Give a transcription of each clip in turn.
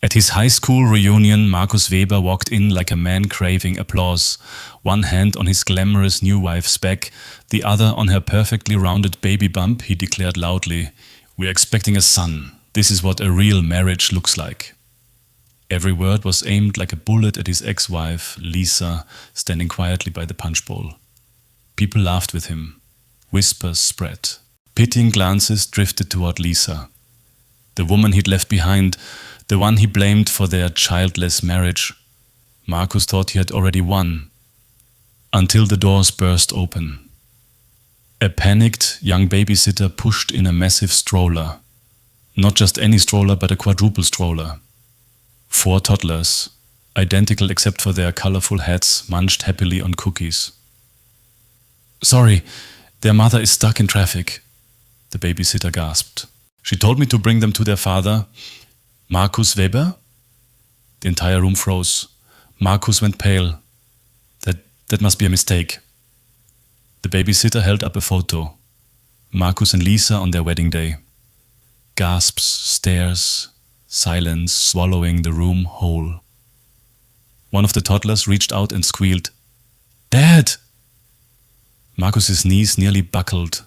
At his high school reunion, Markus Weber walked in like a man craving applause, one hand on his glamorous new wife's back, the other on her perfectly rounded baby bump. He declared loudly, "We're expecting a son. This is what a real marriage looks like." Every word was aimed like a bullet at his ex-wife, Lisa, standing quietly by the punch bowl. People laughed with him. Whispers spread. Pitying glances drifted toward Lisa. The woman he'd left behind, the one he blamed for their childless marriage. Markus thought he had already won. Until the doors burst open. A panicked young babysitter pushed in a massive stroller. Not just any stroller, but a quadruple stroller. 4 toddlers, identical except for their colorful hats, munched happily on cookies. "Sorry, their mother is stuck in traffic," the babysitter gasped. "She told me to bring them to their father." "Markus Weber?" The entire room froze. Markus went pale. That must be a mistake." The babysitter held up a photo. Markus and Lisa on their wedding day. Gasps, stares, silence swallowing the room whole. One of the toddlers reached out and squealed, "Dad!" Markus's knees nearly buckled.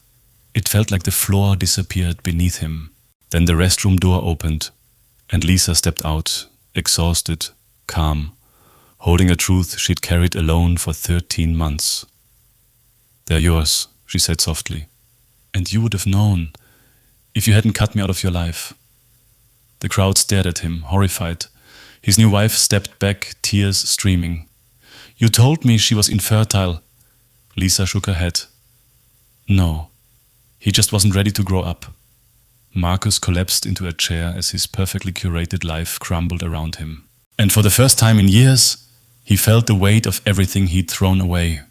It felt like the floor disappeared beneath him. Then the restroom door opened, and Lisa stepped out, exhausted, calm, holding a truth she'd carried alone for 13 months. "They're yours," she said softly. "And you would have known if you hadn't cut me out of your life." The crowd stared at him, horrified. His new wife stepped back, tears streaming. "You told me she was infertile." Lisa shook her head. "No, he just wasn't ready to grow up." Markus collapsed into a chair as his perfectly curated life crumbled around him. And for the first time in years, he felt the weight of everything he'd thrown away.